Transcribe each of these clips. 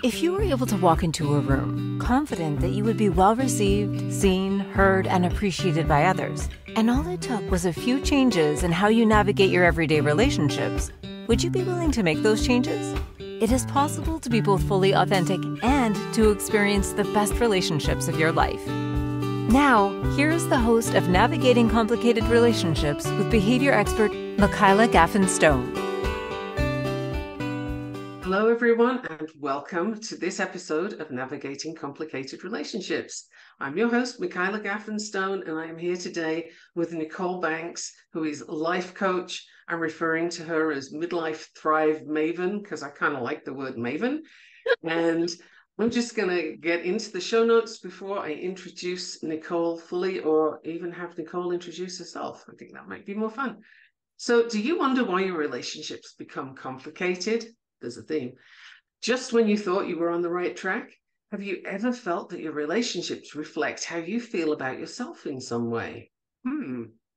If you were able to walk into a room confident that you would be well received, seen, heard, and appreciated by others, and all it took was a few changes in how you navigate your everyday relationships, would you be willing to make those changes? It is possible to be both fully authentic and to experience the best relationships of your life. Now, here is the host of Navigating Complicated Relationships with behavior expert Michaela Gaffen Stone. Hello, everyone, and welcome to this episode of Navigating Complicated Relationships. I'm your host, Michaela Gaffen Stone, and I am here today with Nichole Banks, who is a life coach. I'm referring to her as Midlife Thrive Maven because I kind of like the word Maven. And I'm just going to get into the show notes before I introduce Nichole fully, or even have Nichole introduce herself. I think that might be more fun. So, do you wonder why your relationships become complicated? There's a theme. Just when you thought you were on the right track, have you ever felt that your relationships reflect how you feel about yourself in some way?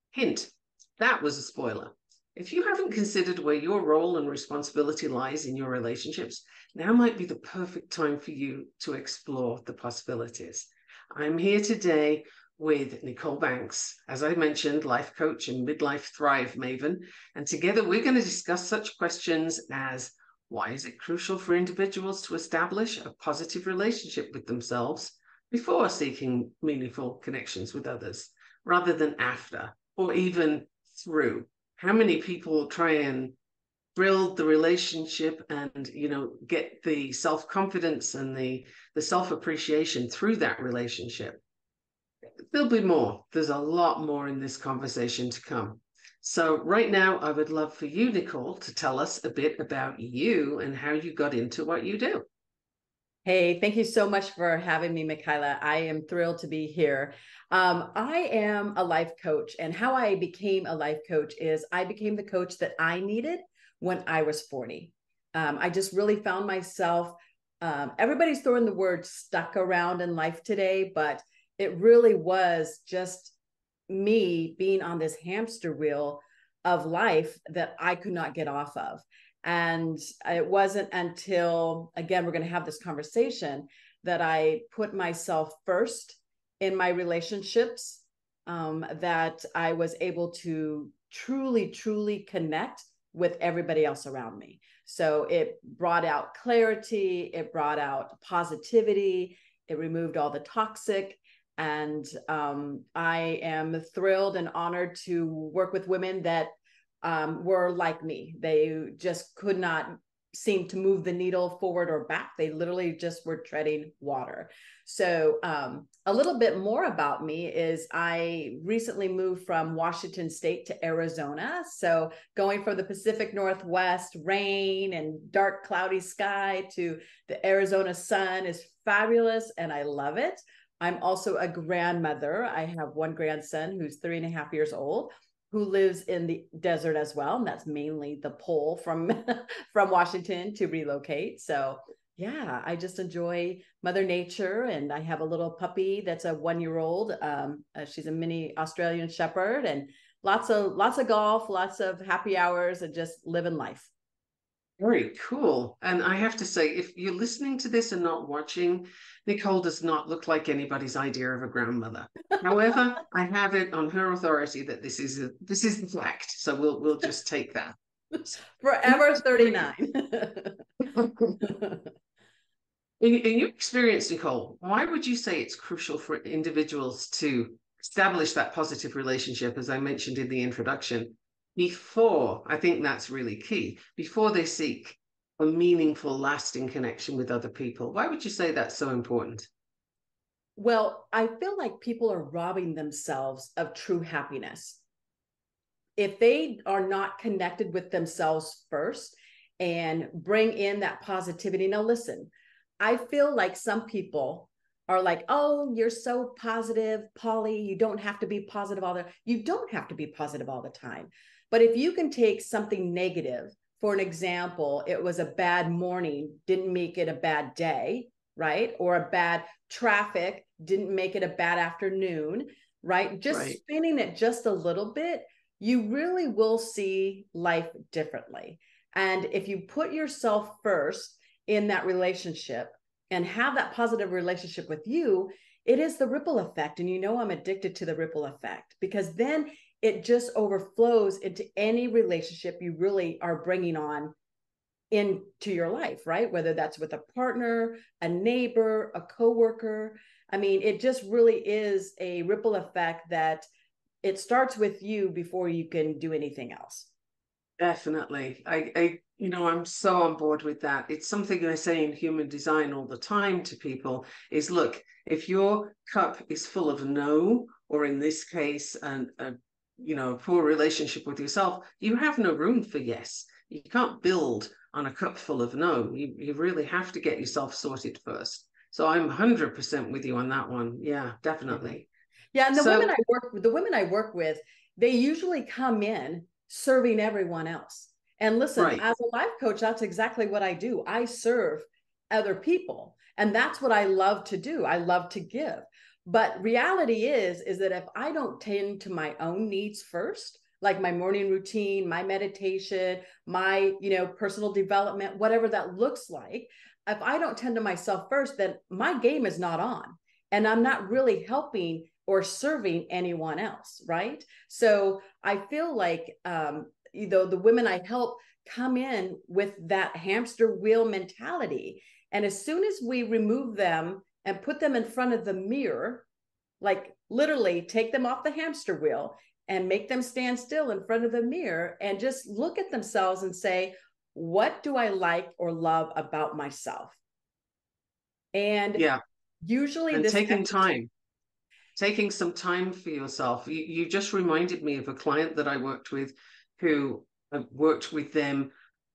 Hint, that was a spoiler. If you haven't considered where your role and responsibility lies in your relationships, now might be the perfect time for you to explore the possibilities. I'm here today with Nichole Banks, as I mentioned, life coach and Midlife Thrive Maven, and together we're going to discuss such questions as: why is it crucial for individuals to establish a positive relationship with themselves before seeking meaningful connections with others, rather than after or even through? How many people try and build the relationship and, get the self-confidence and the self-appreciation through that relationship? There'll be more. There's a lot more in this conversation to come. So right now, I would love for you, Nichole, to tell us a bit about you and how you got into what you do. Hey, thank you so much for having me, Michaela. I am thrilled to be here. I am a life coach, and how I became a life coach is I became the coach that I needed when I was 40. I just really found myself, everybody's throwing the word stuck around in life today, but it really was just me being on this hamster wheel of life that I could not get off of. And it wasn't until, again, we're going to have this conversation, that I put myself first in my relationships, that I was able to truly, truly connect with everybody else around me. So it brought out clarity, it brought out positivity, it removed all the toxic. And I am thrilled and honored to work with women that were like me. They just could not seem to move the needle forward or back. They literally just were treading water. So a little bit more about me is I recently moved from Washington State to Arizona. So going from the Pacific Northwest, rain and dark cloudy sky, to the Arizona sun is fabulous, and I love it. I'm also a grandmother. I have one grandson who's 3.5 years old, who lives in the desert as well. And that's mainly the pull from Washington to relocate. So yeah, I just enjoy Mother Nature. And I have a little puppy that's a 1-year-old. She's a mini Australian Shepherd, and lots of golf, lots of happy hours, and just living life. Very cool. And I have to say, if you're listening to this and not watching, Nichole does not look like anybody's idea of a grandmother. However, I have it on her authority that this is the fact. So we'll just take that. Forever 39. In your experience, Nichole, why would you say it's crucial for individuals to establish that positive relationship, as I mentioned in the introduction, before, I think that's really key, before they seek a meaningful, lasting connection with other people? Why would you say that's so important? Well, I feel like people are robbing themselves of true happiness if they are not connected with themselves first and bring in that positivity. Now, listen, I feel like some people are like, oh, you're so positive, Polly, you don't have to be positive all the time. You don't have to be positive all the time. But if you can take something negative, for an example, it was a bad morning, didn't make it a bad day, right? Or a bad traffic didn't make it a bad afternoon, right? Just spinning it just a little bit, you really will see life differently. And if you put yourself first in that relationship and have that positive relationship with you, it is the ripple effect. And I'm addicted to the ripple effect, because then it just overflows into any relationship you really are bringing on into your life, right? Whether that's with a partner, a neighbor, a coworker. I mean, it just really is a ripple effect that it starts with you before you can do anything else. Definitely. I'm so on board with that. It's something I say in human design all the time to people is, look, if your cup is full of no, or in this case, a poor relationship with yourself, you have no room for yes. You can't build on a cup full of no. You really have to get yourself sorted first. So I'm 100% with you on that one. Yeah, definitely. Yeah. And the women I work with, they usually come in serving everyone else. And listen, right. as a life coach, that's exactly what I do. I serve other people. And that's what I love to do. I love to give. But reality is that if I don't tend to my own needs first, like my morning routine, my meditation, my, personal development, whatever that looks like, if I don't tend to myself first, then my game is not on. And I'm not really helping or serving anyone else, right? So I feel like, the women I help come in with that hamster wheel mentality. And as soon as we remove them and put them in front of the mirror, like literally take them off the hamster wheel and make them stand still in front of the mirror and just look at themselves and say, what do I like or love about myself? And yeah, usually and taking some time for yourself. You just reminded me of a client that I worked with who worked with them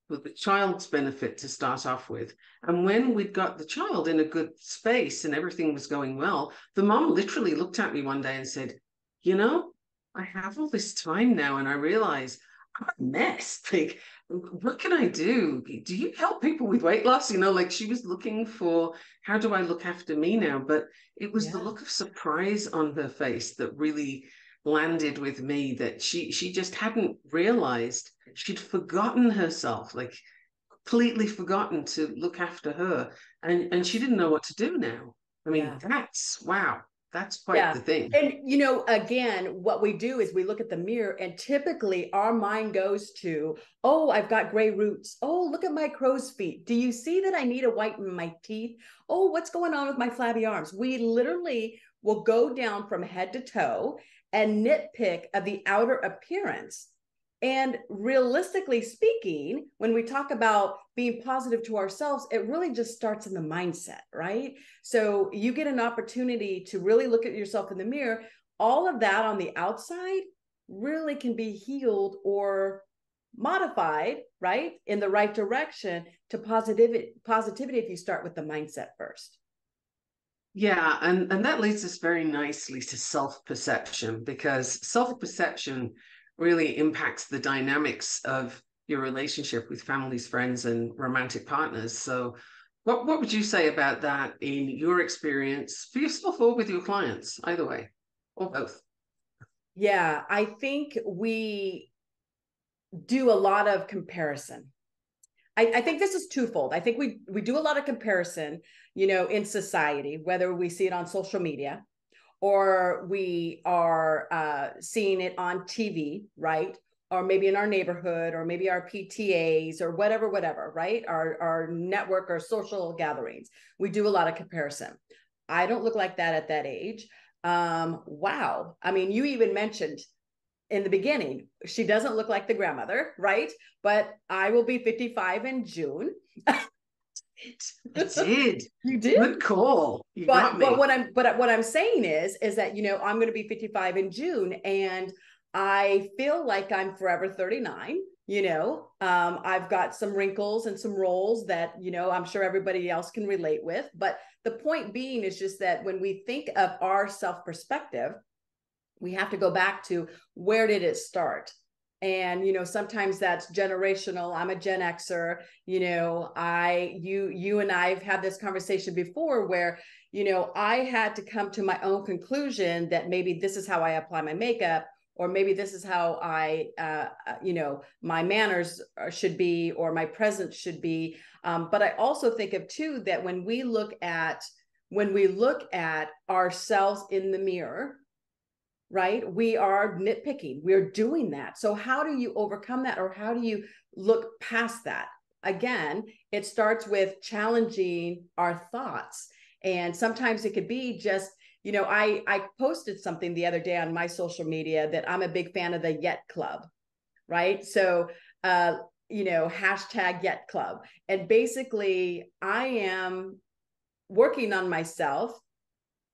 with the child's benefit to start off with. And when we'd got the child in a good space and everything was going well, the mom literally looked at me one day and said, I have all this time now and I realize I'm a mess. Like, what can I do? Do you help people with weight loss? Like she was looking for, how do I look after me now? But it was the look of surprise on her face that really landed with me, that she just hadn't realized she'd forgotten herself, like completely forgotten to look after her. And she didn't know what to do now. I mean, that's quite the thing. And, again, what we do is we look at the mirror and typically our mind goes to, oh, I've got gray roots. Oh, look at my crow's feet. Do you see that I need to whiten my teeth? Oh, what's going on with my flabby arms? We literally will go down from head to toe and nitpick of the outer appearance. And realistically speaking, when we talk about being positive to ourselves, it really just starts in the mindset, right? So you get an opportunity to really look at yourself in the mirror. All of that on the outside really can be healed or modified, right, in the right direction to positivity if you start with the mindset first. Yeah, and that leads us very nicely to self-perception, because self-perception really impacts the dynamics of your relationship with families, friends, and romantic partners. So what would you say about that in your experience for yourself or with your clients, either way, or both? Yeah, I think we do a lot of comparison. I think this is twofold. I think we do a lot of comparison, in society, whether we see it on social media or we are seeing it on TV, right? Or maybe in our neighborhood, or maybe our PTAs, or whatever, right? Our network or social gatherings. We do a lot of comparison. I don't look like that at that age. Wow. I mean, you even mentioned in the beginning, she doesn't look like the grandmother, right? But I will be 55 in June. I did. You did? Good call. You got me. But what I'm saying is that, I'm going to be 55 in June, and I feel like I'm forever 39. I've got some wrinkles and some rolls that, I'm sure everybody else can relate with. But the point being is just that when we think of our self-perspective, we have to go back to, where did it start? And, sometimes that's generational. I'm a Gen Xer, you and I have had this conversation before where, I had to come to my own conclusion that maybe this is how I apply my makeup, or maybe this is how my manners should be, or my presence should be. But I also think of too, that when we look at ourselves in the mirror, right, we are nitpicking, we're doing that. So how do you overcome that? Or how do you look past that? Again, it starts with challenging our thoughts. And sometimes it could be just, I posted something the other day on my social media that I'm a big fan of the Yet Club, right? So, hashtag Yet Club. And basically I am working on myself,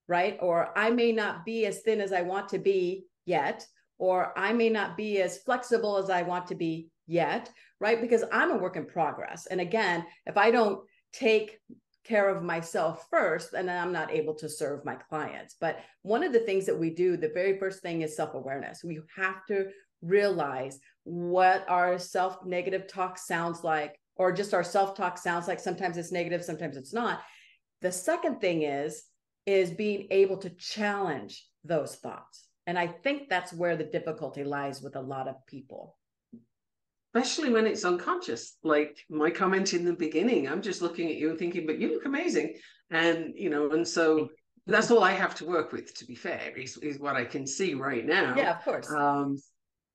right? Or I may not be as thin as I want to be yet, or I may not be as flexible as I want to be yet, right? Because I'm a work in progress. And again, if I don't take care of myself first, then I'm not able to serve my clients. But one of the things that we do, the very first thing is self-awareness. We have to realize what our self-negative talk sounds like, or just our self-talk sounds like. Sometimes it's negative, sometimes it's not. The second thing is being able to challenge those thoughts. And I think that's where the difficulty lies with a lot of people. Especially when it's unconscious, like my comment in the beginning, I'm just looking at you and thinking, but you look amazing. And, and so that's all I have to work with, to be fair, is what I can see right now. Yeah, of course.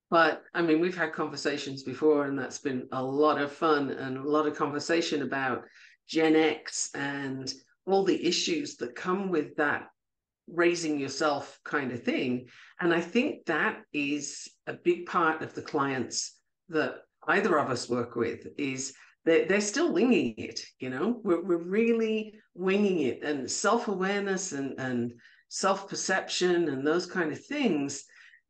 But I mean, we've had conversations before, and that's been a lot of fun and a lot of conversation about Gen X and all the issues that come with that raising yourself kind of thing. And I think that is a big part of the clients that either of us work with, is they're still winging it. We're really winging it, and self-awareness and self-perception and those kind of things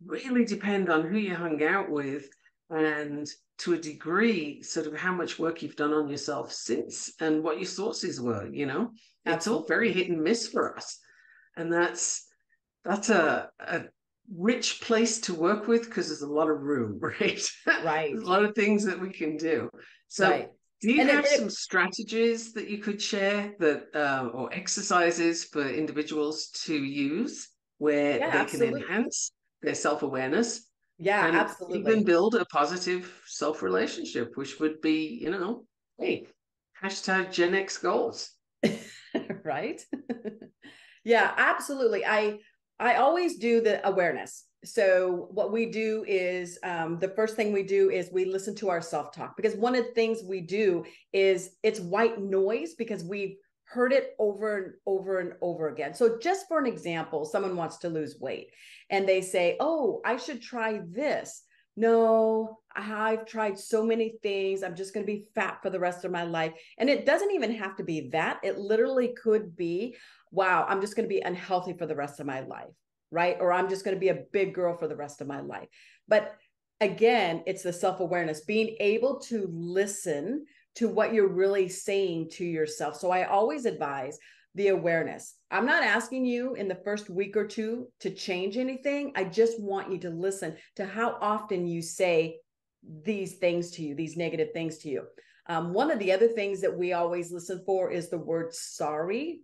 really depend on who you hung out with, and to a degree sort of how much work you've done on yourself since, and what your sources were. It's all very hit and miss for us, and that's a rich place to work with, because there's a lot of room, right? Right. There's a lot of things that we can do. So right. Do you have some strategies that you could share that or exercises for individuals to use where they can enhance their self-awareness? Yeah, and absolutely. Even build a positive self-relationship, which would be, hey, hashtag Gen X goals. Right? Yeah, absolutely. I always do the awareness. So what we do is the first thing we do is we listen to our self-talk, because one of the things we do is it's white noise, because we've heard it over and over and over again. So just for an example, someone wants to lose weight and they say, oh, I should try this. No, I've tried so many things. I'm just going to be fat for the rest of my life. And it doesn't even have to be that. It literally could be, wow, I'm just going to be unhealthy for the rest of my life, right? Or I'm just going to be a big girl for the rest of my life. But again, it's the self-awareness, being able to listen to what you're really saying to yourself. So I always advise the awareness. I'm not asking you in the first week or two to change anything. I just want you to listen to how often you say these things to you, these negative things to you. One of the other things that we always listen for is the word sorry.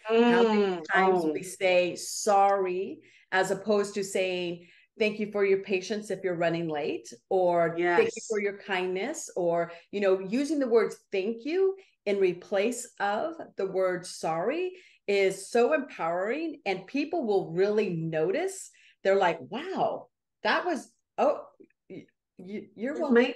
How many times we say sorry, as opposed to saying, thank you for your patience if you're running late, or thank you for your kindness, or, using the words thank you in replace of the word sorry is so empowering, and people will really notice. They're like, wow, that was, you're welcome.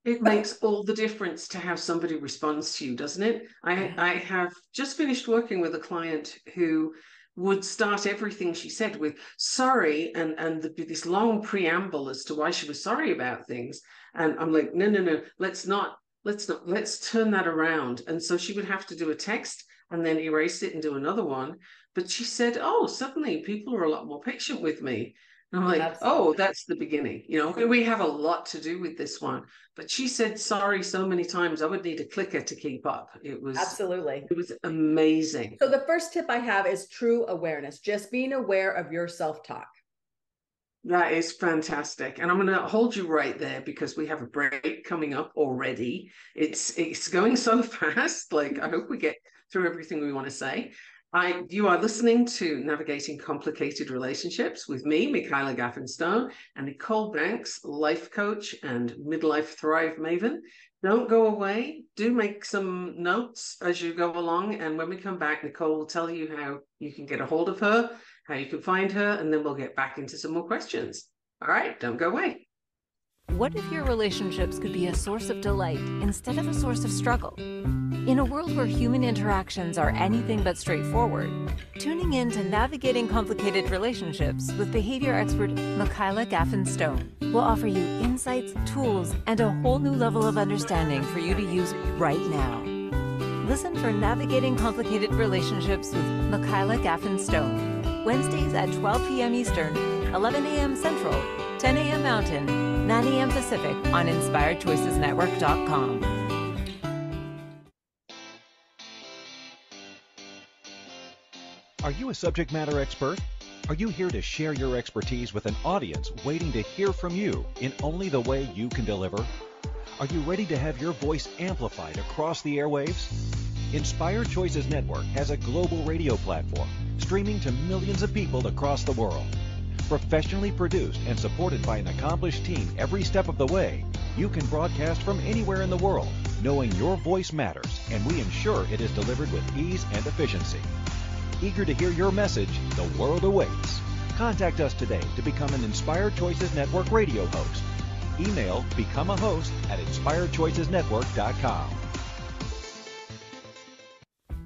It makes all the difference to how somebody responds to you, doesn't it? I have just finished working with a client who would start everything she said with sorry, and there'd be this long preamble as to why she was sorry about things. And I'm like, no, let's turn that around. And so she would have to do a text and then erase it and do another one. But she said, oh, suddenly people are a lot more patient with me. And I'm like, absolutely. Oh, that's the beginning. We have a lot to do with this one. But she said sorry so many times, I would need a clicker to keep up. It was amazing. So the first tip I have is true awareness, just being aware of your self-talk. That is fantastic. And I'm going to hold you right there, because we have a break coming up already. It's going so fast. Like, I hope we get through everything we want to say. You are listening to Navigating Complicated Relationships with me, Michaela Gaffen Stone, and Nichole Banks, life coach and midlife thrive maven. Don't go away. Do make some notes as you go along. And when we come back, Nichole will tell you how you can get a hold of her, how you can find her, and then we'll get back into some more questions. All right, don't go away. What if your relationships could be a source of delight instead of a source of struggle? In a world where human interactions are anything but straightforward, tuning in to Navigating Complicated Relationships with behavior expert Michaela Gaffen Stone will offer you insights, tools, and a whole new level of understanding for you to use right now. Listen for Navigating Complicated Relationships with Michaela Gaffen Stone, Wednesdays at 12 p.m. Eastern, 11 a.m. Central, 10 a.m. Mountain, 9 a.m. Pacific on InspiredChoicesNetwork.com. Are you a subject matter expert? Are you here to share your expertise with an audience waiting to hear from you in only the way you can deliver? Are you ready to have your voice amplified across the airwaves? Inspired Choices Network has a global radio platform streaming to millions of people across the world. Professionally produced and supported by an accomplished team every step of the way, you can broadcast from anywhere in the world, knowing your voice matters, and we ensure it is delivered with ease and efficiency. Eager to hear your message, the world awaits. Contact us today to become an Inspired Choices Network radio host. Email become a host at inspiredchoicesnetwork.com.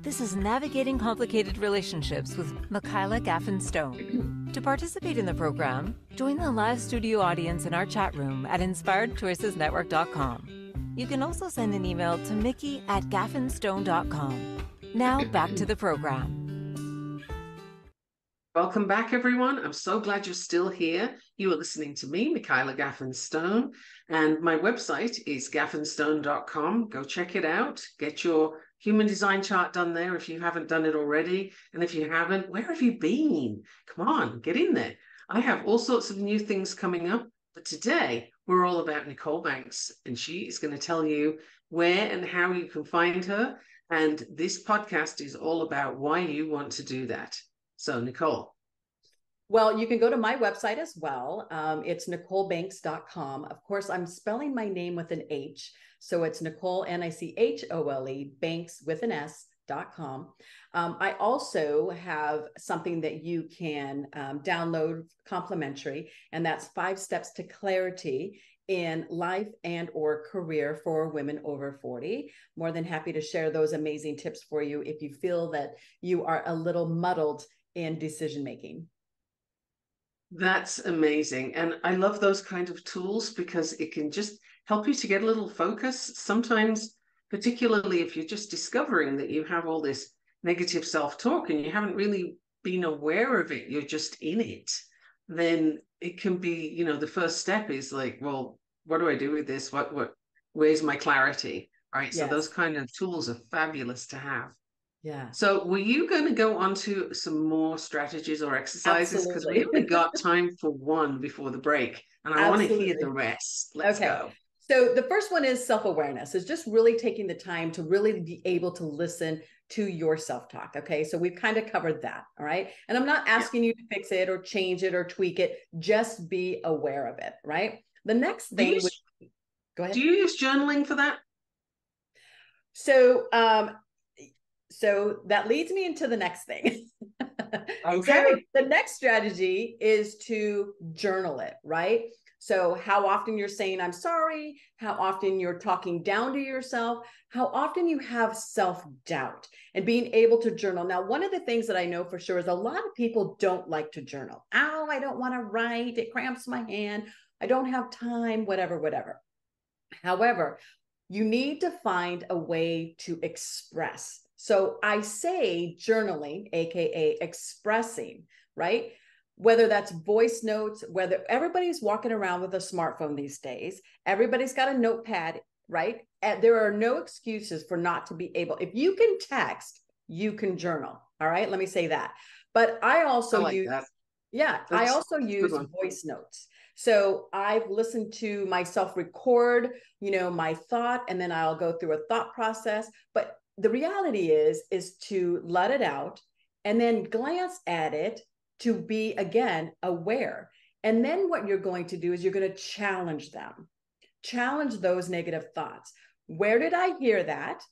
This is Navigating Complicated Relationships with Michaela Gaffen Stone. To participate in the program, join the live studio audience in our chat room at inspiredchoicesnetwork.com. You can also send an email to mickey@gaffenstone.com. Now back to the program. Welcome back, everyone. I'm so glad you're still here. You are listening to me, Michaela Gaffen Stone, and my website is gaffenstone.com. Go check it out. Get your human design chart done there if you haven't done it already. And if you haven't, where have you been? Come on, get in there. I have all sorts of new things coming up, but today we're all about Nichole Banks, and she is going to tell you where and how you can find her. And this podcast is all about why you want to do that. So, Nichole. Well, you can go to my website as well. It's NicholeBanks.com. Of course, I'm spelling my name with an H. So it's Nichole, Nichole, Banks with an S.com. I also have something that you can download complimentary, and that's 5 Steps to Clarity in Life and or Career for Women over 40. More than happy to share those amazing tips for you if you feel that you are a little muddled in decision making. That's amazing. And I love those kind of tools because it can just help you to get a little focus. Sometimes, particularly if you're just discovering that you have all this negative self-talk and you haven't really been aware of it, you're just in it, then it can be, the first step is like, well, what do I do with this? Where's my clarity? All right. Yes. So those kind of tools are fabulous to have. Yeah. So were you going to go on to some more strategies or exercises? Because we only got time for one before the break, and I want to hear the rest. Let's go. So the first one is self-awareness, is just really taking the time to really be able to listen to your self-talk. Okay. So we've kind of covered that. All right. And I'm not asking you to fix it or change it or tweak it. Just be aware of it. Right. The next thing. Go ahead. Do you use journaling for that? So that leads me into the next thing. Okay. So the next strategy is to journal it, right? So how often you're saying, I'm sorry, how often you're talking down to yourself, how often you have self-doubt, and being able to journal. Now, one of the things that I know for sure is a lot of people don't like to journal. Oh, I don't want to write. It cramps my hand. I don't have time, whatever. However, you need to find a way to express. So I say journaling, AKA expressing, right? Whether that's voice notes, whether everybody's walking around with a smartphone these days, everybody's got a notepad, right? And there are no excuses for not to be able. If you can text, you can journal. All right. Let me say that. But I also use voice notes. So I've listened to myself record, my thought, and then I'll go through a thought process. But the reality is to let it out and then glance at it to be, again, aware. And then what you're going to do is you're going to challenge them, challenge those negative thoughts. Where did I hear that?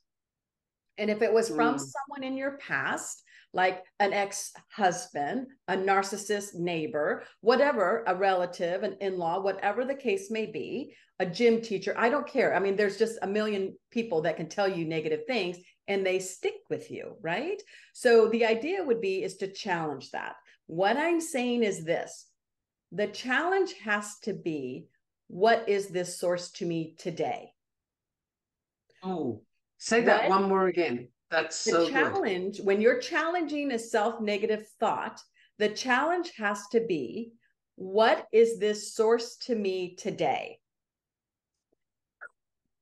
And if it was from someone in your past, like an ex-husband, a narcissist neighbor, whatever, a relative, an in-law, whatever the case may be, a gym teacher, I don't care. I mean, there's just a million people that can tell you negative things and they stick with you, right? So the idea would be is to challenge that. What I'm saying is this: the challenge has to be, what is this source to me today? Oh, say that one more again. That's so the challenge, good. When you're challenging a self-negative thought, the challenge has to be, what is this source to me today?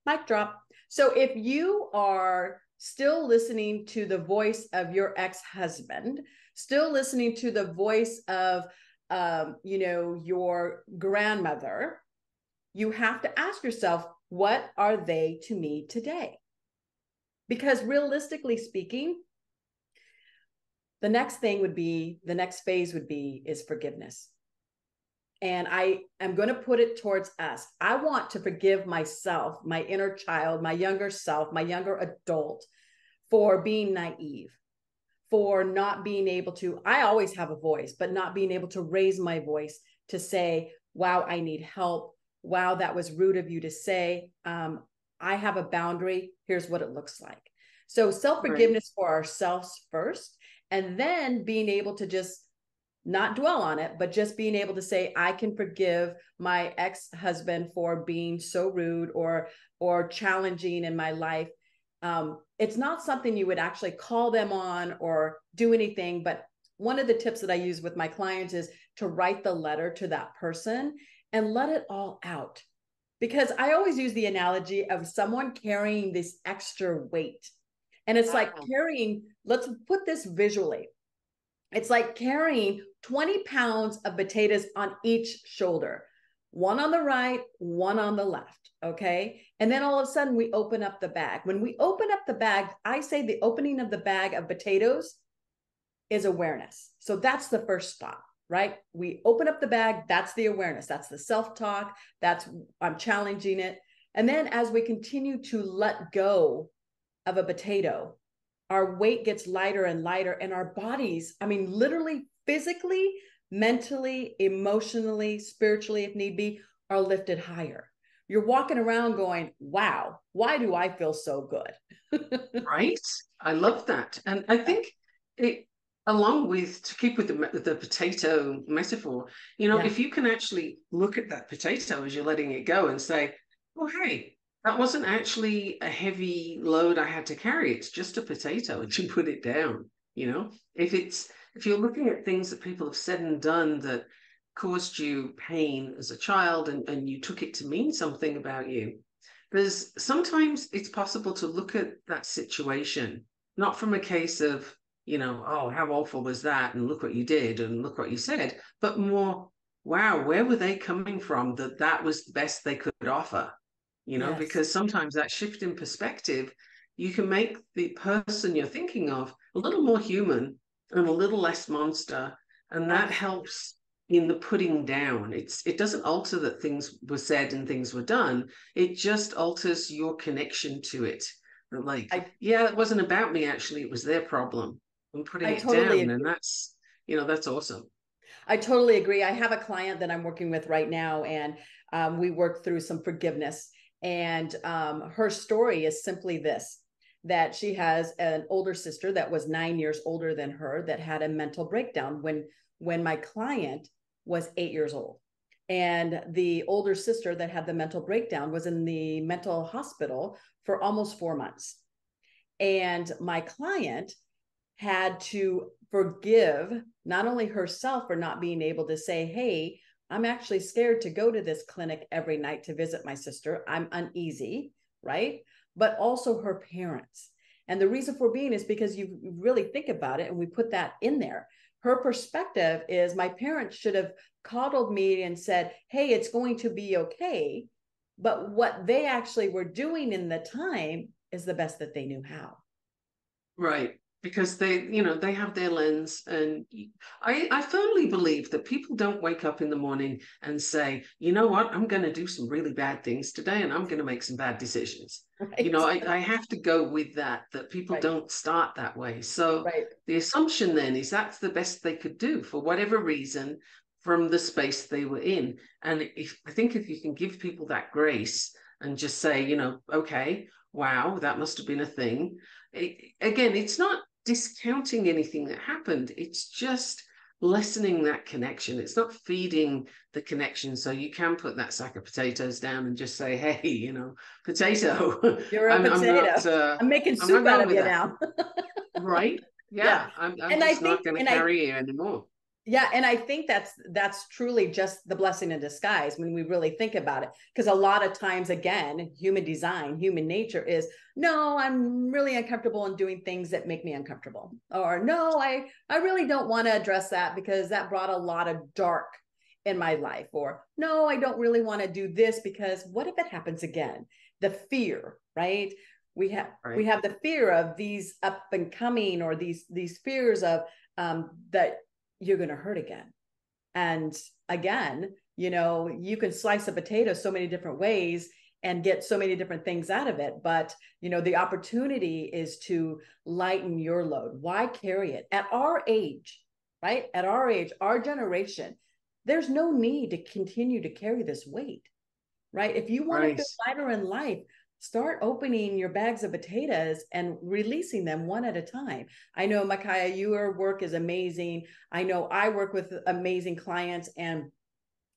Mic drop. So if you are still listening to the voice of your ex-husband, still listening to the voice of, your grandmother, you have to ask yourself, what are they to me today? Because realistically speaking, the next phase would be is forgiveness. And I am going to put it towards us. I want to forgive myself, my inner child, my younger self, my younger adult, for being naive, for not being able to, I always have a voice, but not being able to raise my voice to say, wow, I need help. Wow, that was rude of you to say. I have a boundary. Here's what it looks like. So self-forgiveness for ourselves first, and then being able to just not dwell on it, but just being able to say, I can forgive my ex-husband for being so rude or challenging in my life. It's not something you would actually call them on or do anything, but one of the tips that I use with my clients is to write the letter to that person and let it all out. Because I always use the analogy of someone carrying this extra weight. And it's like carrying, let's put this visually. It's like carrying 20 pounds of potatoes on each shoulder, one on the right, one on the left. Okay. And then all of a sudden we open up the bag. When we open up the bag, I say the opening of the bag of potatoes is awareness. So that's the first stop, right? We open up the bag. That's the awareness. That's the self-talk. I'm challenging it. And then as we continue to let go of a potato, our weight gets lighter and lighter, and our bodies, I mean, literally, physically, mentally, emotionally, spiritually, if need be, are lifted higher. You're walking around going, wow, why do I feel so good? Right? I love that. And I think it, along with, to keep with the potato metaphor, if you can actually look at that potato as you're letting it go and say, oh, hey, that wasn't actually a heavy load I had to carry. It's just a potato, and you put it down. If you're looking at things that people have said and done that caused you pain as a child, and you took it to mean something about you, because sometimes it's possible to look at that situation, not from a case of, oh, how awful was that? And look what you did and look what you said, but more, wow, where were they coming from that was the best they could offer? Yes. Because sometimes that shift in perspective, you can make the person you're thinking of a little more human and a little less monster. And that helps in the putting down. It doesn't alter that things were said and things were done. It just alters your connection to it. It wasn't about me, actually. It was their problem. I'm putting it totally down. agree. And that's awesome. I totally agree. I have a client that I'm working with right now, and we work through some forgiveness. And her story is simply this, that she has an older sister that was 9 years older than her that had a mental breakdown when my client was 8 years old. And the older sister that had the mental breakdown was in the mental hospital for almost 4 months. And my client had to forgive not only herself for not being able to say, hey, I'm actually scared to go to this clinic every night to visit my sister. I'm uneasy, right? But also her parents. And the reason for being is because you really think about it, and we put that in there. Her perspective is, my parents should have coddled me and said, hey, it's going to be okay. But what they actually were doing in the time is the best that they knew how. Right. because they have their lens. And I firmly believe that people don't wake up in the morning and say, you know what, I'm going to do some really bad things today and I'm going to make some bad decisions. Right. I have to go with that people Right. don't start that way. So Right. the assumption then is that's the best they could do for whatever reason from the space they were in. And I think if you can give people that grace and just say, okay, wow, that must have been a thing. Again, it's not discounting anything that happened. It's just lessening that connection. It's not feeding the connection. So you can put that sack of potatoes down and just say, hey, potato. You're a I'm potato. not. I'm making I'm soup not out going of with you that. now. Right? Yeah. Yeah. I'm And I just think, not going to and carry you anymore. Yeah, and I think that's truly just the blessing in disguise when we really think about it. Because a lot of times, again, human design, human nature is, no, I'm really uncomfortable in doing things that make me uncomfortable. Or no, I really don't want to address that because that brought a lot of dark in my life. Or no, I don't really want to do this because what if it happens again? The fear, right? We have the fear of these up and coming, or these fears of that you're going to hurt again. And again, you can slice a potato so many different ways and get so many different things out of it. But, the opportunity is to lighten your load. Why carry it? At our age, right? At our age, our generation, there's no need to continue to carry this weight, right? If you want to feel lighter in life, start opening your bags of potatoes and releasing them one at a time. I know, Michaela, your work is amazing. I know I work with amazing clients, and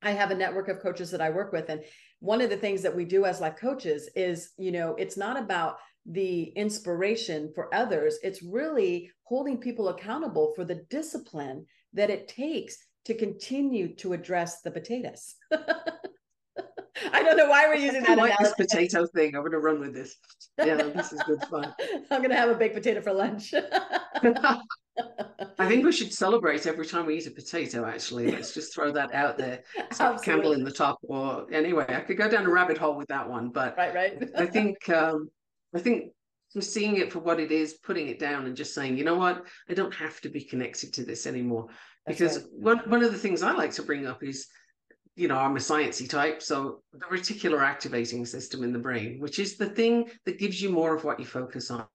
I have a network of coaches that I work with. And one of the things that we do as life coaches is, it's not about the inspiration for others. It's really holding people accountable for the discipline that it takes to continue to address the potatoes. I don't know why we're using that. I like this potato thing. I'm going to run with this. Yeah, this is good fun. I'm going to have a baked potato for lunch. I think we should celebrate every time we eat a potato, actually. Let's just throw that out there. It's like a candle in the top. Or anyway, I could go down a rabbit hole with that one. But right. I think just seeing it for what it is, putting it down and just saying, you know what, I don't have to be connected to this anymore. Because one of the things I like to bring up is, I'm a sciencey type. So the reticular activating system in the brain, which is the thing that gives you more of what you focus on.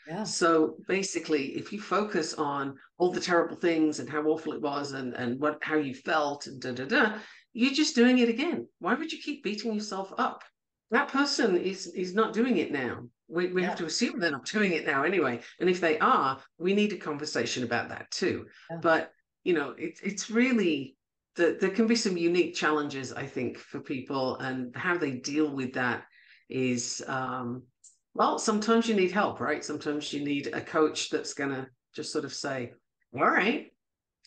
Yeah. So basically, if you focus on all the terrible things and how awful it was and how you felt and you're just doing it again. Why would you keep beating yourself up? That person is not doing it now. We have to assume they're not doing it now anyway. And if they are, we need a conversation about that too. Yeah. But, it's really... There can be some unique challenges, I think, for people, and how they deal with that is, sometimes you need help, right? Sometimes you need a coach that's going to just sort of say, all right,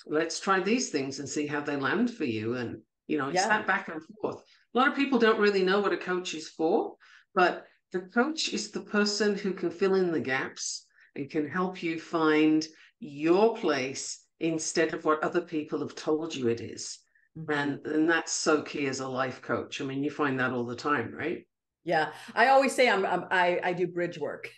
let's try these things and see how they land for you. And, it's that back and forth. A lot of people don't really know what a coach is for, but the coach is the person who can fill in the gaps and can help you find your place instead of what other people have told you it is. Mm-hmm. And that's so key as a life coach. I mean, you find that all the time, right? Yeah. I always say I do bridge work.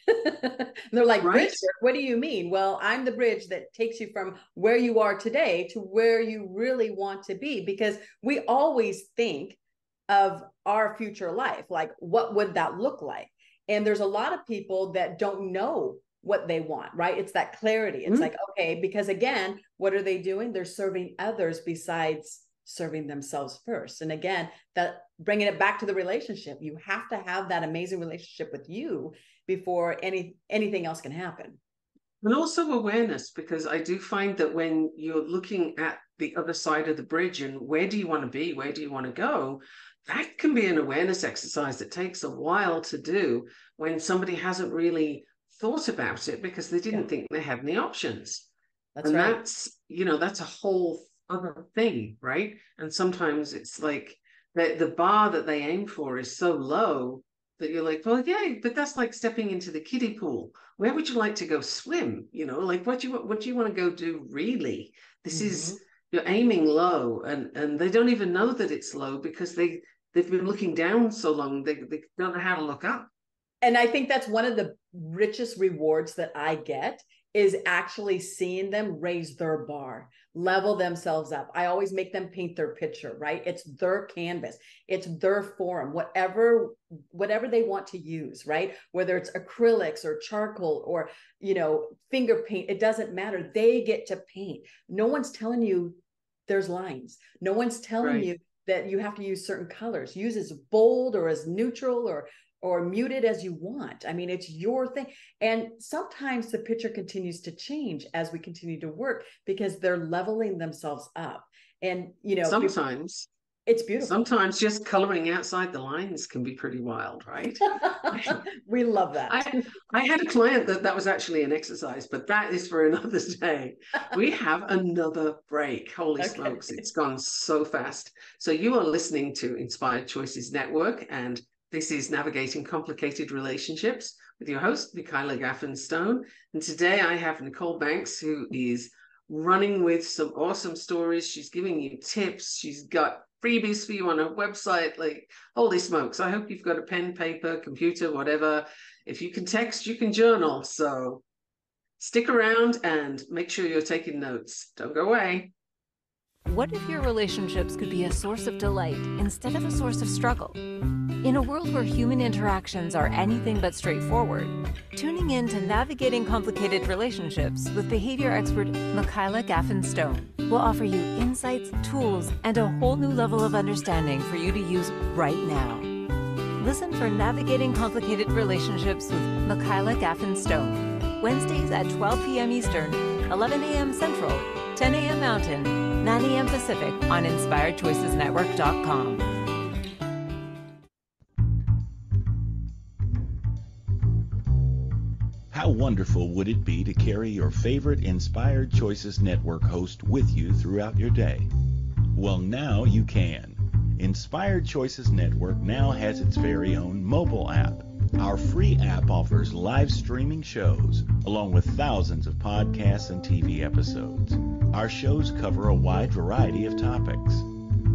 They're like, bridge work? What do you mean? Well, I'm the bridge that takes you from where you are today to where you really want to be, because we always think of our future life. Like, what would that look like? And there's a lot of people that don't know what they want, right? It's that clarity. It's like, okay, because again, what are they doing? They're serving others besides serving themselves first. And again, that bringing it back to the relationship, you have to have that amazing relationship with you before anything else can happen. And also awareness, because I do find that when you're looking at the other side of the bridge and where do you want to be, where do you want to go, that can be an awareness exercise that takes a while to do when somebody hasn't really thought about it because they didn't think they had any options. That's a whole other thing, right? And sometimes it's like the bar that they aim for is so low that you're like, well, yeah, but that's like stepping into the kiddie pool. Where would you like to go swim? Like what do you want to go do really? This is, you're aiming low, and they don't even know that it's low because they've been looking down so long they don't know how to look up. And I think that's one of the richest rewards that I get is actually seeing them raise their bar, level themselves up. I always make them paint their picture, right? It's their canvas, it's their forum, whatever they want to use, right? Whether it's acrylics or charcoal or, finger paint, it doesn't matter. They get to paint. No one's telling you there's lines. No one's telling you that you have to use certain colors. Use as bold or as neutral or muted as you want. I mean, it's your thing. And sometimes the picture continues to change as we continue to work because they're leveling themselves up. And, sometimes it's beautiful. Sometimes just coloring outside the lines can be pretty wild, right? We love that. I had a client that was actually an exercise, but that is for another day. We have another break. Holy smokes, it's gone so fast. So you are listening to Inspired Choices Network, and this is Navigating Complicated Relationships with your host, Michaela Gaffen Stone. And today I have Nichole Banks, who is running with some awesome stories. She's giving you tips. She's got freebies for you on her website. Like, holy smokes. I hope you've got a pen, paper, computer, whatever. If you can text, you can journal. So stick around and make sure you're taking notes. Don't go away. What if your relationships could be a source of delight instead of a source of struggle? In a world where human interactions are anything but straightforward, tuning in to Navigating Complicated Relationships with behavior expert Michaela Gaffen Stone will offer you insights, tools, and a whole new level of understanding for you to use right now. Listen for Navigating Complicated Relationships with Michaela Gaffen Stone, Wednesdays at 12 p.m. Eastern, 11 a.m. Central, 10 a.m. Mountain, 9 a.m. Pacific on InspiredChoicesNetwork.com. How wonderful would it be to carry your favorite Inspired Choices Network host with you throughout your day? Well, now you can. Inspired Choices Network now has its very own mobile app. Our free app offers live streaming shows, along with thousands of podcasts and TV episodes. Our shows cover a wide variety of topics.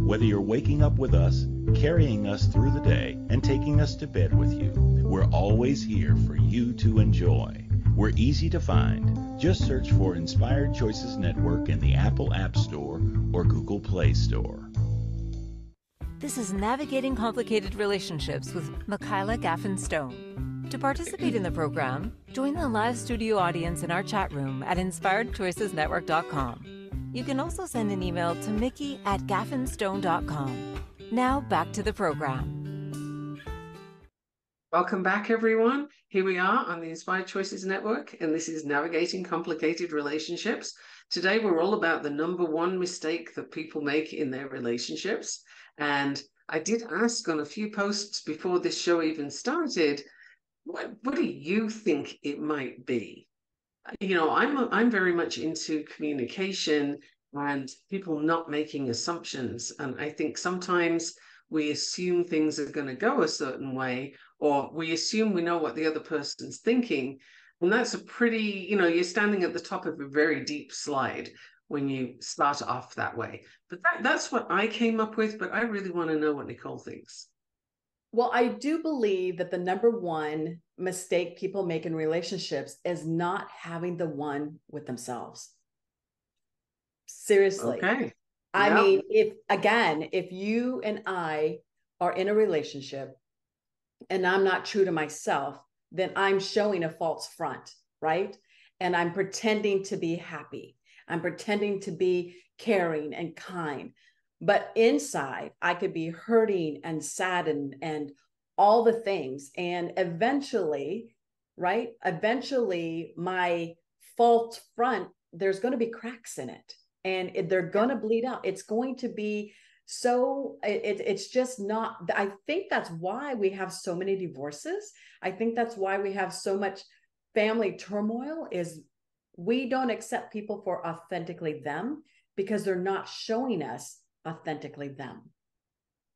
Whether you're waking up with us, carrying us through the day, and taking us to bed with you, we're always here for you to enjoy. We're easy to find. Just search for Inspired Choices Network in the Apple App Store or Google Play Store. This is Navigating Complicated Relationships with Michaela Gaffen Stone. To participate in the program, join the live studio audience in our chat room at InspiredChoicesNetwork.com. You can also send an email to mickey@gaffenstone.com. Now back to the program. Welcome back, everyone. Here we are on the Inspired Choices Network, and this is Navigating Complicated Relationships. Today, we're all about the number one mistake that people make in their relationships. And I did ask on a few posts before this show even started, what do you think it might be? I'm very much into communication and people not making assumptions. And I think sometimes we assume things are going to go a certain way, or we assume we know what the other person's thinking. And that's a pretty, you're standing at the top of a very deep slide when you start off that way. But that's what I came up with, but I really want to know what Nichole thinks. Well, I do believe that the number one mistake people make in relationships is not having the one with themselves. Seriously. Okay. I mean, if you and I are in a relationship and I'm not true to myself, then I'm showing a false front, right? And I'm pretending to be happy. I'm pretending to be caring and kind. But inside, I could be hurting and saddened and all the things. And eventually, right? Eventually, my false front, there's going to be cracks in it. And they're going to bleed out. It's going to be it's just not, I think that's why we have so many divorces. I think that's why we have so much family turmoil, is we don't accept people for authentically them because they're not showing us authentically them.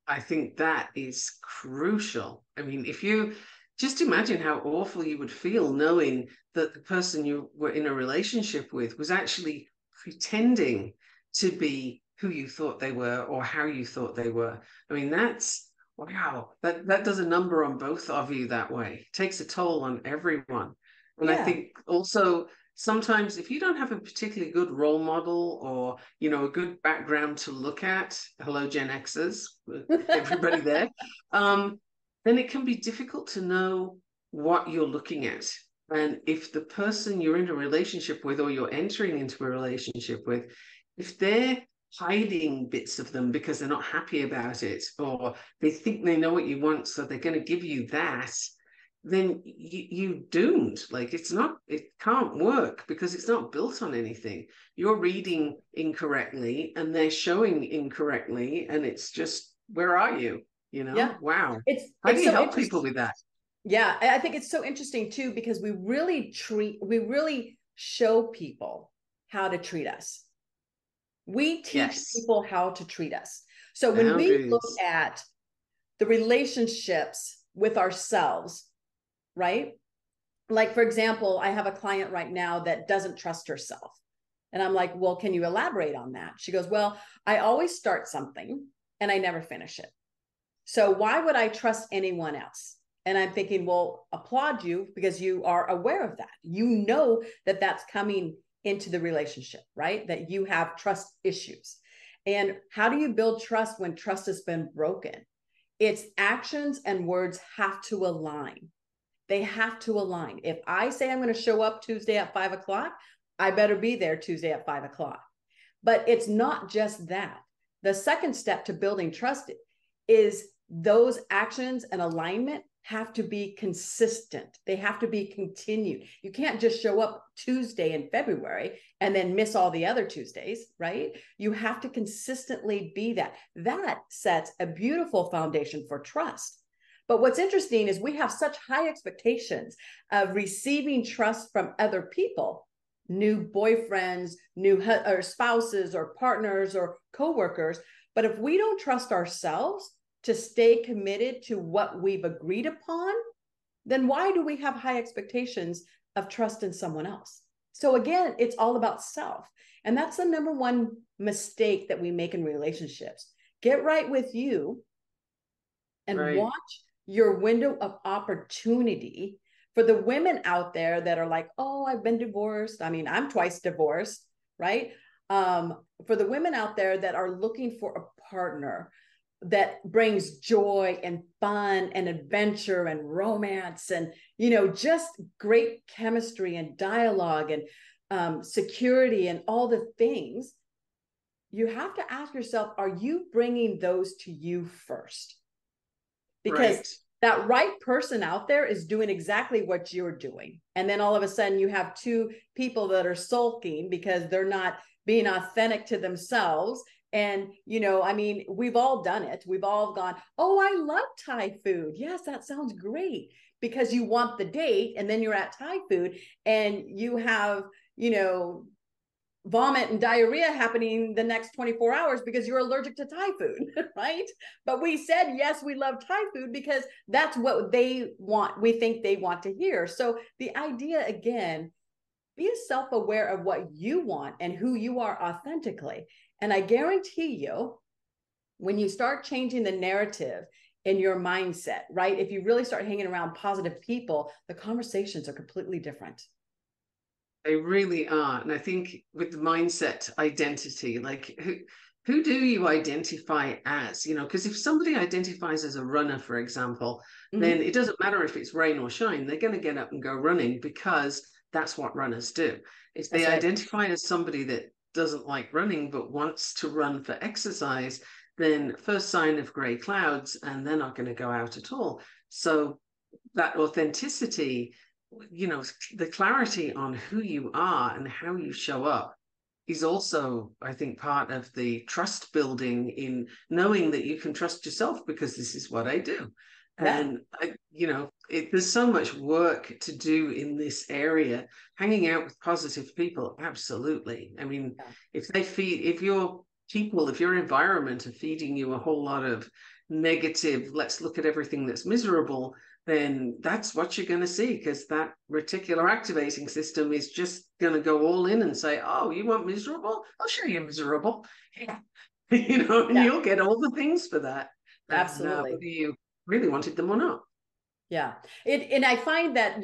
I think that is crucial. I mean, if you just imagine how awful you would feel knowing that the person you were in a relationship with was actually pretending to be who you thought they were or how you thought they were. I mean, that's, wow, that does a number on both of you that way. It takes a toll on everyone. And I think also sometimes if you don't have a particularly good role model or, a good background to look at, hello, Gen Xers, everybody there, then it can be difficult to know what you're looking at. And if the person you're in a relationship with or you're entering into a relationship with, if they're hiding bits of them because they're not happy about it, or they think they know what you want, so they're going to give you that, then you doomed. Like it can't work because it's not built on anything. You're reading incorrectly and they're showing incorrectly, and it's just, where are you? Yeah. Wow. How It's do you so help people with that? Yeah, I think it's so interesting too, because we really show people how to treat us. We teach Yes. people how to treat us. So when we look Boundaries. at the relationships with ourselves, right? Like, for example, I have a client right now that doesn't trust herself. And I'm like, well, can you elaborate on that? She goes, well, I always start something and I never finish it. So why would I trust anyone else? And I'm thinking, well, applaud you because you are aware of that. You know that that's coming into the relationship, right? That you have trust issues. And how do you build trust when trust has been broken? It's actions and words have to align. They have to align. If I say I'm going to show up Tuesday at 5 o'clock, I better be there Tuesday at 5 o'clock. But it's not just that. The second step to building trust is those actions and alignment have to be consistent. They have to be continued. You can't just show up Tuesday in February and then miss all the other Tuesdays, right? You have to consistently be that. That sets a beautiful foundation for trust. But what's interesting is we have such high expectations of receiving trust from other people, new boyfriends, or spouses or partners or coworkers. But if we don't trust ourselves to stay committed to what we've agreed upon, then why do we have high expectations of trust in someone else? So again, it's all about self. And that's the number one mistake that we make in relationships. Get right with you and watch your window of opportunity for the women out there that are like, oh, I've been divorced. I mean, I'm twice divorced, right? For the women out there that are looking for a partner that brings joy and fun and adventure and romance and, just great chemistry and dialogue and security and all the things, you have to ask yourself, are you bringing those to you first? Because that right person out there is doing exactly what you're doing. And then all of a sudden you have two people that are sulking because they're not being authentic to themselves. And, we've all done it. We've all gone, oh, I love Thai food. Yes, that sounds great, because you want the date. And then you're at Thai food and you have, vomit and diarrhea happening the next 24 hours because you're allergic to Thai food, right? But we said, yes, we love Thai food because that's what they want. We think they want to hear. So the idea, again, be self-aware of what you want and who you are authentically. And I guarantee you, when you start changing the narrative in your mindset, right? If you really start hanging around positive people, the conversations are completely different. They really are. And I think with the mindset identity, like who do you identify as? Because if somebody identifies as a runner, for example, then it doesn't matter if it's rain or shine, they're going to get up and go running because that's what runners do. If they identify as somebody that doesn't like running but wants to run for exercise, then first sign of gray clouds, and they're not going to go out at all. So that authenticity, the clarity on who you are and how you show up is also, I think, part of the trust building, in knowing that you can trust yourself because this is what I do. Yeah. And, there's so much work to do in this area. Hanging out with positive people, absolutely. I mean, if your environment are feeding you a whole lot of negative, let's look at everything that's miserable, then that's what you're going to see, because that reticular activating system is just going to go all in and say, oh, you want miserable? I'll show you miserable. Yeah. And you'll get all the things for that. Absolutely. Whether you really wanted them or not. Yeah. And I find that,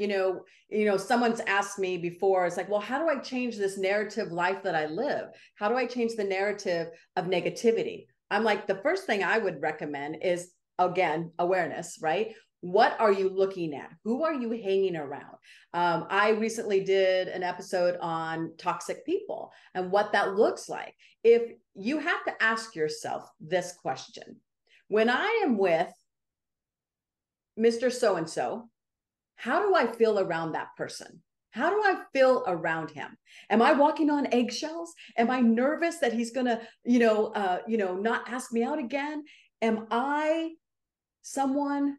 someone's asked me before, it's like, well, how do I change this narrative life that I live? How do I change the narrative of negativity? I'm like, the first thing I would recommend is, again, awareness, right? What are you looking at? Who are you hanging around? I recently did an episode on toxic people and what that looks like. If you have to ask yourself this question, when I am with Mr. So-and-so, how do I feel around that person? How do I feel around him? Am I walking on eggshells? Am I nervous that he's gonna, not ask me out again? Am I someone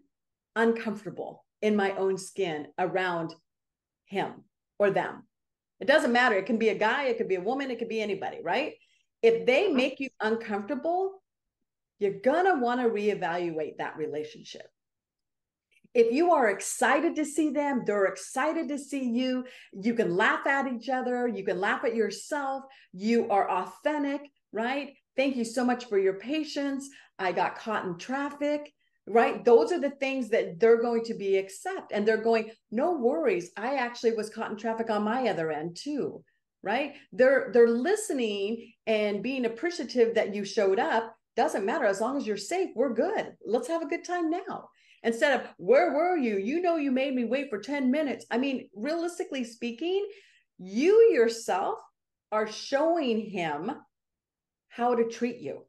uncomfortable in my own skin around him or them? It doesn't matter. It can be a guy, it could be a woman, it could be anybody, right? If they make you uncomfortable, you're gonna want to reevaluate that relationship. If you are excited to see them, they're excited to see you, you can laugh at each other, you can laugh at yourself, you are authentic, right? Thank you so much for your patience. I got caught in traffic, right? Those are the things that they're going to be accept. And they're going, no worries. I actually was caught in traffic on my other end too, right? They're listening and being appreciative that you showed up. Doesn't matter. As long as you're safe, we're good. Let's have a good time now. Instead of, where were you? You made me wait for 10 minutes. I mean, realistically speaking, you yourself are showing him how to treat you.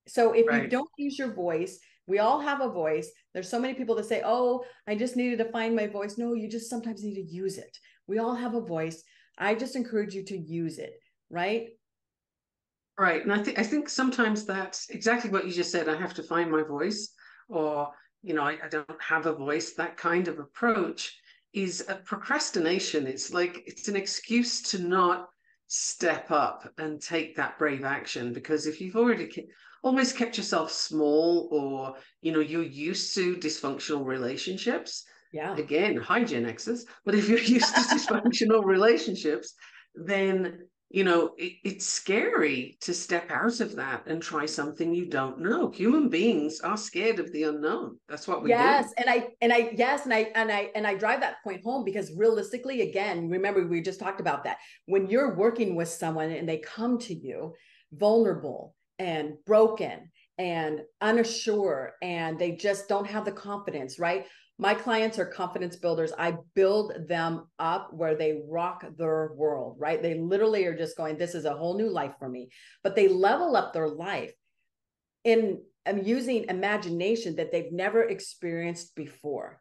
So if you don't use your voice, we all have a voice. There's so many people that say, oh, I just needed to find my voice. No, you just sometimes need to use it. We all have a voice. I just encourage you to use it, right? Right. And I think sometimes that's exactly what you just said. I have to find my voice, or I don't have a voice. That kind of approach is a procrastination. It's like it's an excuse to not step up and take that brave action, because if you've already almost kept yourself small, or you're used to dysfunctional relationships, again, hi Gen Xers, but if you're used to dysfunctional relationships, then it's scary to step out of that and try something you don't know. Human beings are scared of the unknown. That's what we do. And I drive that point home, because realistically, again, remember, we just talked about that. When you're working with someone and they come to you vulnerable and broken and unsure, and they just don't have the confidence, right? My clients are confidence builders. I build them up where they rock their world, right? They literally are just going, this is a whole new life for me. But they level up their life in using imagination that they've never experienced before.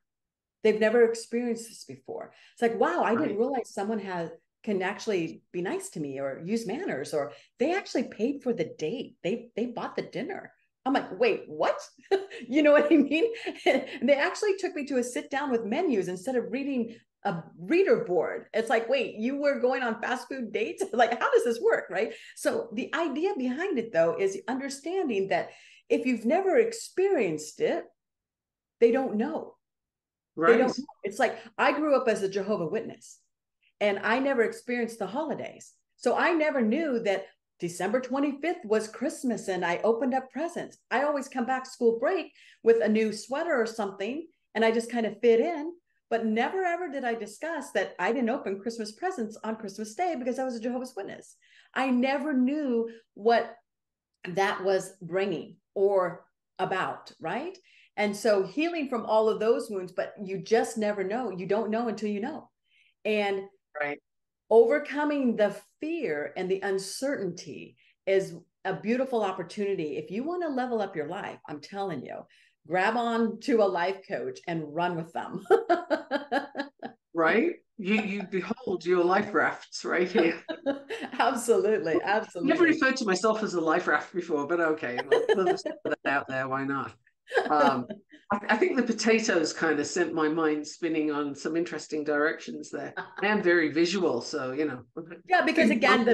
They've never experienced this before. It's like, wow, I didn't realize someone can actually be nice to me or use manners, or they actually paid for the date. They bought the dinner. I'm like, wait, what? You know what I mean? And they actually took me to a sit down with menus instead of reading a reader board. It's like, wait, you were going on fast food dates? Like, how does this work, right? So the idea behind it, though, is understanding that if you've never experienced it, they don't know. Right. They don't know. It's like, I grew up as a Jehovah's Witness, and I never experienced the holidays. So I never knew that December 25th was Christmas and I opened up presents. I always come back school break with a new sweater or something, and I just kind of fit in. But never ever did I discuss that I didn't open Christmas presents on Christmas Day because I was a Jehovah's Witness. I never knew what that was bringing or about, right? And so healing from all of those wounds, but you just never know. You don't know until you know. And overcoming the fear and the uncertainty is a beautiful opportunity. If you want to level up your life, I'm telling you, grab on to a life coach and run with them. Right? You behold your life rafts right here. Absolutely. Never referred to myself as a life raft before, but okay, we'll just put that out there. Why not? I think the potatoes kind of sent my mind spinning on some interesting directions there. I am very visual, so Yeah, because again,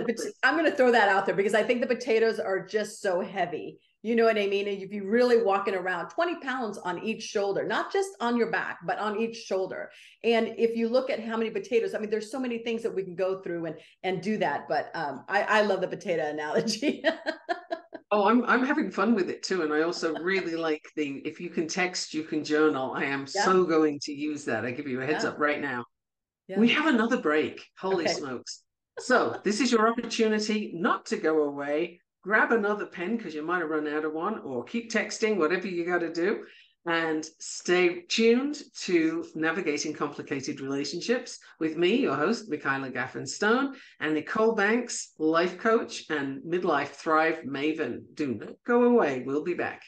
I'm going to throw that out there, because I think the potatoes are just so heavy. You know what I mean? And if you're really walking around 20 pounds on each shoulder, not just on your back, but on each shoulder. And if you look at how many potatoes, I mean, there's so many things that we can go through and do that. But I love the potato analogy. Oh, I'm having fun with it too. And I also really like the if you can text, you can journal. I am Yeah. so going to use that. I give you a heads Yeah. up right now. Yeah. We have another break. Holy Okay. smokes. So this is your opportunity not to go away. Grab another pen because you might have run out of one, or keep texting, whatever you got to do. And stay tuned to Navigating Complicated Relationships with me, your host, Michaela Gaffen Stone, and Nichole Banks, life coach and midlife thrive maven. Do not go away. We'll be back.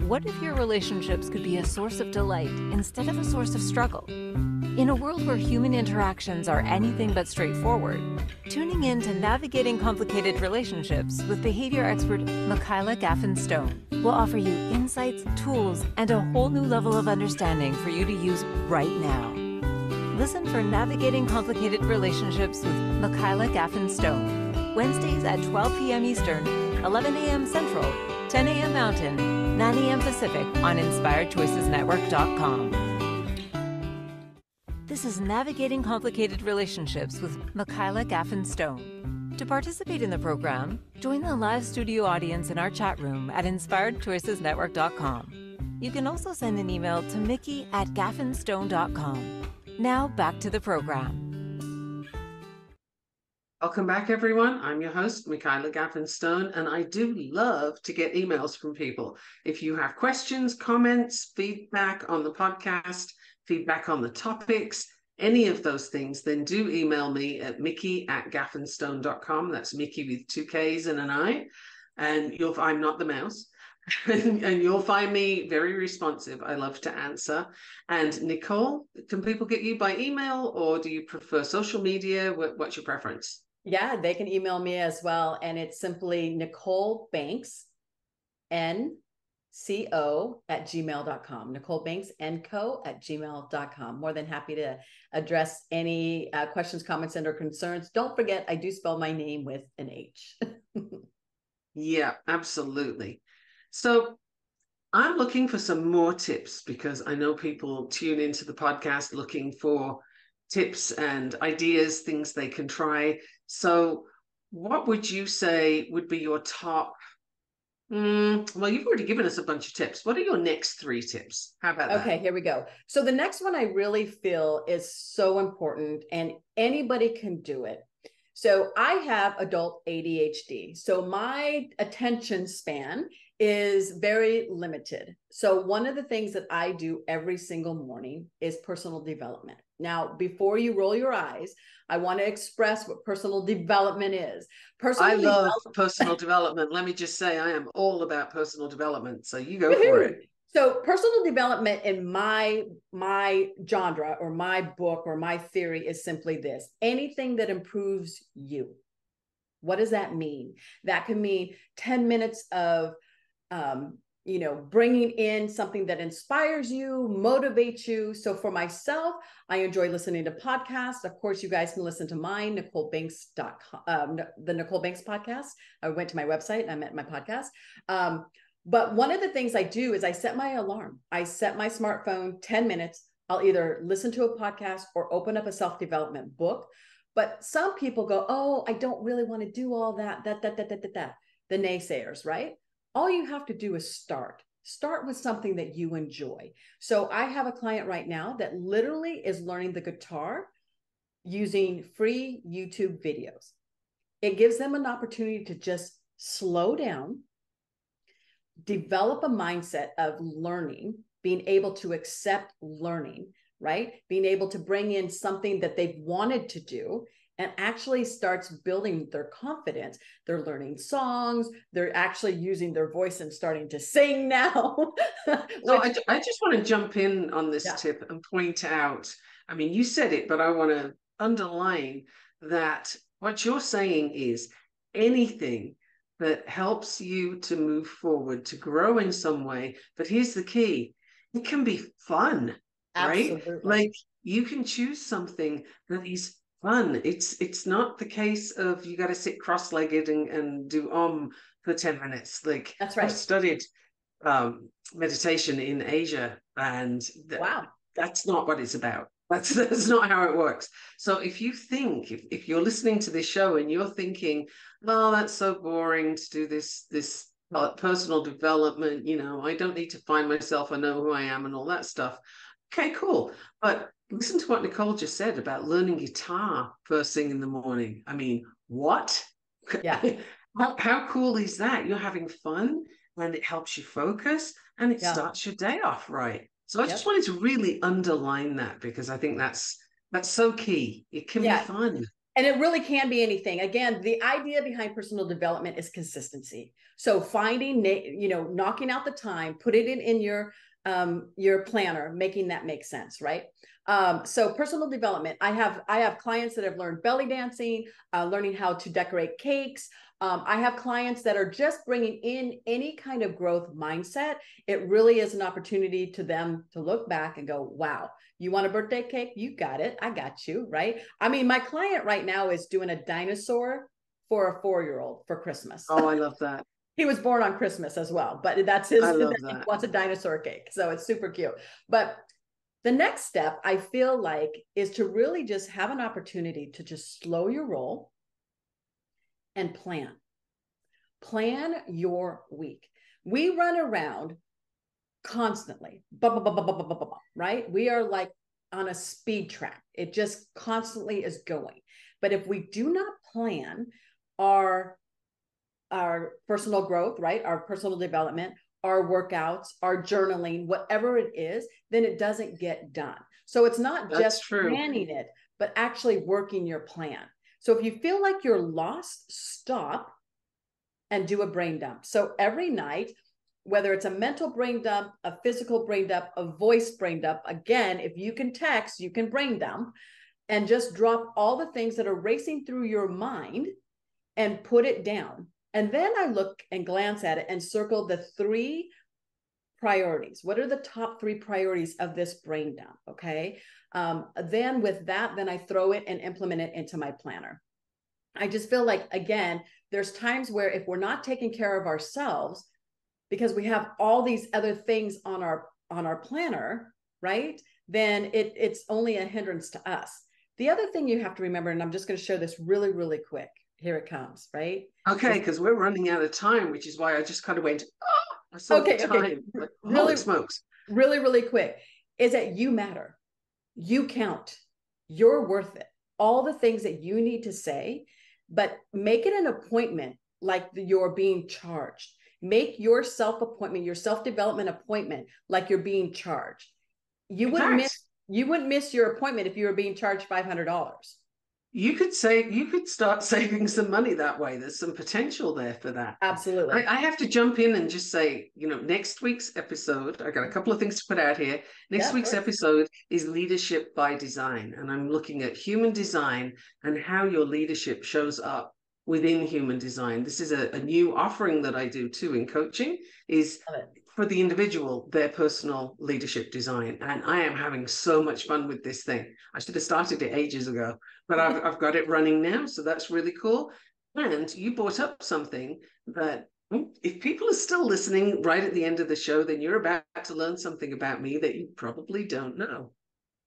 What if your relationships could be a source of delight instead of a source of struggle? In a world where human interactions are anything but straightforward, tuning in to Navigating Complicated Relationships with behavior expert Michaela Gaffen Stone will offer you insights, tools, and a whole new level of understanding for you to use right now. Listen for Navigating Complicated Relationships with Michaela Gaffen Stone, Wednesdays at 12 p.m. Eastern, 11 a.m. Central, 10 a.m. Mountain, 9 a.m. Pacific on InspiredChoicesNetwork.com. This is Navigating Complicated Relationships with Michaela Gaffen Stone. To participate in the program, join the live studio audience in our chat room at InspiredChoicesNetwork.com. You can also send an email to mickey@gaffenstone.com. Now back to the program. Welcome back, everyone. I'm your host, Michaela Gaffen Stone, and I do love to get emails from people. If you have questions, comments, feedback on the podcast, feedback on the topics, any of those things, then do email me at mickey@gaffenstone.com. That's Mickey with 2 Ks and an I. And I'm not the mouse. And you'll find me very responsive. I love to answer. And Nichole, can people get you by email, or do you prefer social media? What's your preference? Yeah, they can email me as well. And it's simply Nichole Banks, NCO@gmail.com. Nichole Banks, NCO@gmail.com. More than happy to address any questions, comments, and or concerns. Don't forget, I do spell my name with an H. Yeah, absolutely. So I'm looking for some more tips because I know people tune into the podcast looking for tips and ideas, things they can try. So what would you say would be your top? Well, you've already given us a bunch of tips. What are your next 3 tips? How about that? Okay, here we go. So the next one I really feel is so important and anybody can do it. So I have adult ADHD. So my attention span is very limited. So one of the things that I do every single morning is personal development. Now, before you roll your eyes, I want to express what personal development is. I love personal development. Let me just say, I am all about personal development. So you go for it. So personal development in my genre or my book or my theory is simply this: anything that improves you. What does that mean? That can mean 10 minutes of bringing in something that inspires you, motivates you. So for myself, I enjoy listening to podcasts. Of course, you guys can listen to mine, NicholeBanks.com, the Nichole Banks podcast. I went to my website and I met my podcast. But one of the things I do is I set my alarm. I set my smartphone 10 minutes. I'll either listen to a podcast or open up a self-development book. But some people go, oh, I don't really want to do all that. The naysayers, right? All you have to do is start with something that you enjoy. So I have a client right now that literally is learning the guitar using free YouTube videos. It gives them an opportunity to just slow down, develop a mindset of learning, being able to accept learning, right? Being able to bring in something that they've wanted to do and actually starts building their confidence. They're learning songs. They're actually using their voice and starting to sing now. So I just want to jump in on this tip and point out, I mean, you said it, but I want to underline that what you're saying is anything that helps you to move forward, to grow in some way. But here's the key. It can be fun, right? Like you can choose something that is fun. It's not the case of you got to sit cross-legged and do for 10 minutes. Like that's right. I've studied meditation in Asia, and that's not what it's about. That's not how it works. So if you think, if you're listening to this show and you're thinking, well, that's so boring to do this personal development, I don't need to find myself, I know who I am and all that stuff. Okay, cool. But listen to what Nichole just said about learning guitar first thing in the morning. I mean, what? Yeah. How cool is that? You're having fun and it helps you focus and it Yeah. starts your day off right. So I just Yep. wanted to really underline that because I think that's so key. It can be Yeah. fun. And it really can be anything. Again, the idea behind personal development is consistency. So finding, knocking out the time, put it in your planner, making that make sense, right? So personal development. I have clients that have learned belly dancing, learning how to decorate cakes. I have clients that are just bringing in any kind of growth mindset. It really is an opportunity to them to look back and go, wow, you want a birthday cake? You got it. I got you, right? I mean, my client right now is doing a dinosaur for a 4-year-old for Christmas. Oh, I love that. He was born on Christmas as well, but that's his, I love he that. wants a dinosaur cake. So it's super cute. But the next step, I feel like, is to really just have an opportunity to just slow your roll and plan. Plan your week. We run around constantly, right? We are like on a speed track. It just constantly is going. But if we do not plan our personal growth, right? Our personal development, our workouts, our journaling, whatever it is, then it doesn't get done. So it's not just planning it, but actually working your plan. So if you feel like you're lost, stop and do a brain dump. So every night, whether it's a mental brain dump, a physical brain dump, a voice brain dump, again, if you can text, you can brain dump and just drop all the things that are racing through your mind and put it down. And then I look and glance at it and circle the 3 priorities. What are the top 3 priorities of this brain dump? Okay. Then with that, then I throw it and implement it into my planner. I just feel like, again, there's times where if we're not taking care of ourselves, because we have all these other things on our planner, right? Then it's only a hindrance to us. The other thing you have to remember, and I'm just going to share this really, really quick. Here it comes, right? Okay, because we're running out of time, which is why I just kind of went, oh, I saw the time. Okay. But, really, holy smokes. Really, really quick. Is that you matter. You count. You're worth it. All the things that you need to say, but make it an appointment like you're being charged. Make your self-appointment, your self-development appointment like you're being charged. You wouldn't miss your appointment if you were being charged $500. You could start saving some money that way. There's some potential there for that. Absolutely. I have to jump in and just say, next week's episode, I got a couple of things to put out here. Next week's episode is Leadership by Design. And I'm looking at human design and how your leadership shows up within human design. This is a new offering that I do too in coaching, is for the individual, their personal leadership design. And I am having so much fun with this thing. I should have started it ages ago, but I've got it running now. So that's really cool. And you brought up something that if people are still listening right at the end of the show, then you're about to learn something about me that you probably don't know.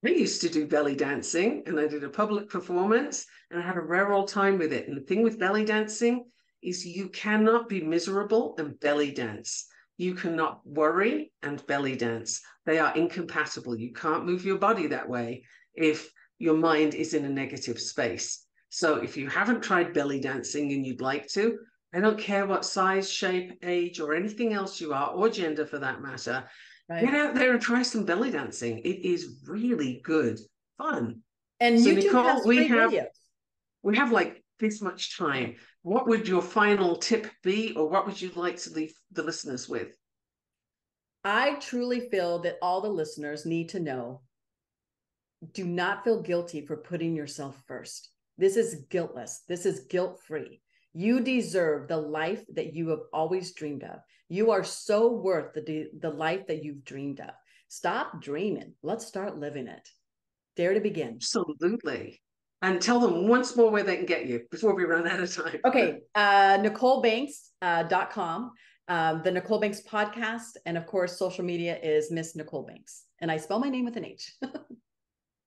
I used to do belly dancing and I did a public performance and I had a rare old time with it. And the thing with belly dancing is you cannot be miserable and belly dance. You cannot worry and belly dance. They are incompatible. You can't move your body that way if your mind is in a negative space. So if you haven't tried belly dancing and you'd like to, I don't care what size, shape, age, or anything else you are, or gender for that matter, get out there and try some belly dancing. It is really good fun. And so YouTube Nichole, has free videos. We have like this much time. What would your final tip be, or what would you like to leave the listeners with? I truly feel that all the listeners need to know, do not feel guilty for putting yourself first. This is guiltless. This is guilt-free. You deserve the life that you have always dreamed of. You are so worth the life that you've dreamed of. Stop dreaming. Let's start living it. Dare to begin. Absolutely. And tell them once more where they can get you before we run out of time. Okay. NicholeBanks.com. The Nichole Banks podcast. And of course, social media is Miss Nichole Banks. And I spell my name with an H.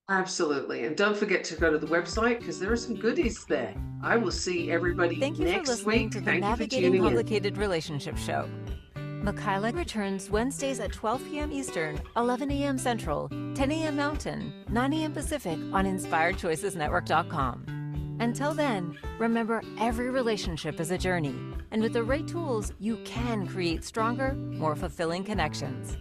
Absolutely. And don't forget to go to the website because there are some goodies there. I will see everybody Thank you for next listening week. to the Thank you for Navigating tuning in. Complicated Relationship Show. Michaela returns Wednesdays at 12 p.m. Eastern, 11 a.m. Central, 10 a.m. Mountain, 9 a.m. Pacific on InspiredChoicesNetwork.com. Until then, remember every relationship is a journey, and with the right tools, you can create stronger, more fulfilling connections.